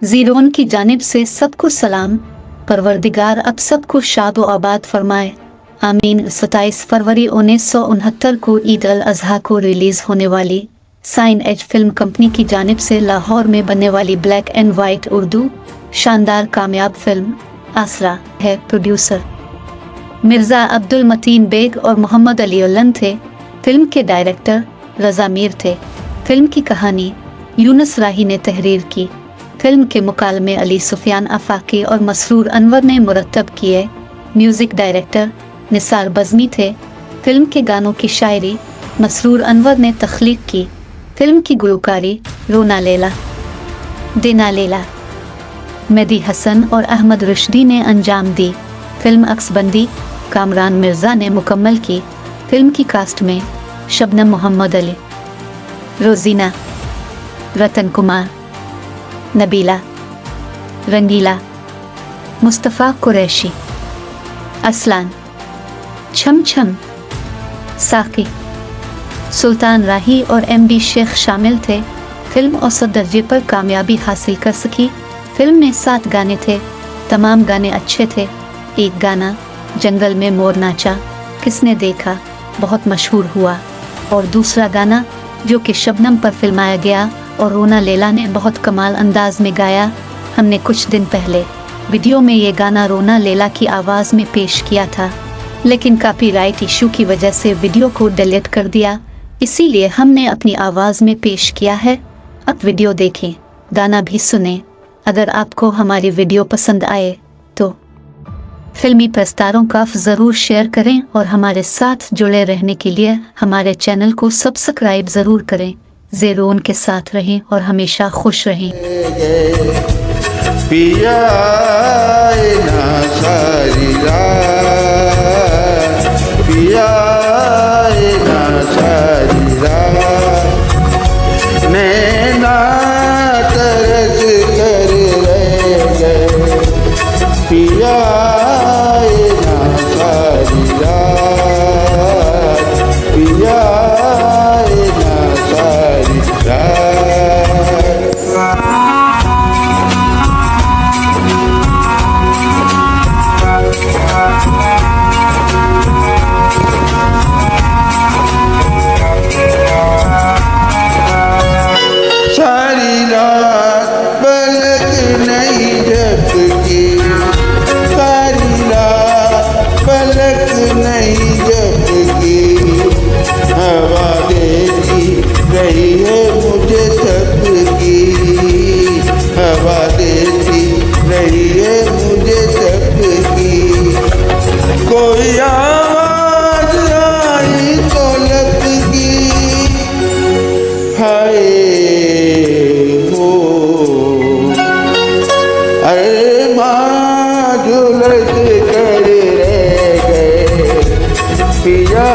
ज़ीरोन की जानिब से सबको सलाम। परवरदिगार अब सबको शाद व आबाद फरमाए, आमीन। 27 फरवरी 1969 को ईद अल अज़हा को रिलीज़ होने वाली साइन एज फिल्म कंपनी की जानिब से लाहौर में बनने वाली ब्लैक एंड वाइट उर्दू शानदार कामयाब फिल्म आसरा है। प्रोड्यूसर मिर्ज़ा अब्दुल मतीन बेग और मोहम्मद अली उल्लन थे। फिल्म के डायरेक्टर रज़ा मीर थे। फिल्म की कहानी यूनुस राही ने तहरीर की। फिल्म के मुकालमे अली सुफियान आफाकी और मसरूर अनवर ने मुरतब किए। म्यूज़िक डायरेक्टर निसार बज़मी थे। फिल्म के गानों की शायरी मसरूर अनवर ने तख्लीक की। फिल्म की गुलकारी रोना लैला देना लैला मेहदी हसन और अहमद रुश्दी ने अंजाम दी। फिल्म अक्सबंदी कामरान मिर्ज़ा ने मुकम्मल की। फिल्म की कास्ट में शबनम मोहम्मद अली, रोजीना, रतन कुमार, नबीला, रंगीला, मुस्तफ़ा कुरैशी, असलान, छम छम, साकी, सुल्तान राही और एमडी शेख शामिल थे। फिल्म औसत दर्जे पर कामयाबी हासिल कर सकी। फिल्म में 7 गाने थे। तमाम गाने अच्छे थे। एक गाना जंगल में मोर नाचा किसने देखा बहुत मशहूर हुआ, और दूसरा गाना जो कि शबनम पर फिल्माया गया और रोना लैला ने बहुत कमाल अंदाज में गाया। हमने कुछ दिन पहले वीडियो में ये गाना रोना लैला की आवाज़ में पेश किया था, लेकिन कॉपीराइट इशू की वजह से वीडियो को डिलीट कर दिया, इसीलिए हमने अपनी आवाज़ में पेश किया है। अब वीडियो देखें, गाना भी सुने। अगर आपको हमारी वीडियो पसंद आए तो फिल्मी प्रस्तारों का ज़रूर शेयर करें और हमारे साथ जुड़े रहने के लिए हमारे चैनल को सब्सक्राइब ज़रूर करें। ज़ीरोन के साथ रहें और हमेशा खुश रहें। पिया ना सारी रात, पिया ना सारी रात, नैना तरस कर रह गए। पिया ना सारी रात, पिया ना सारी रात। सारी रात पलक नहीं झपकी, सारी रात पलक नहीं झपकी, हवा देती रही है मुझे सबकी, हवा देती रही है मुझे सबकी। कोई आवाज आई तो लपकी, हाय हो अरे माँ झुलस कर रह गए। पिया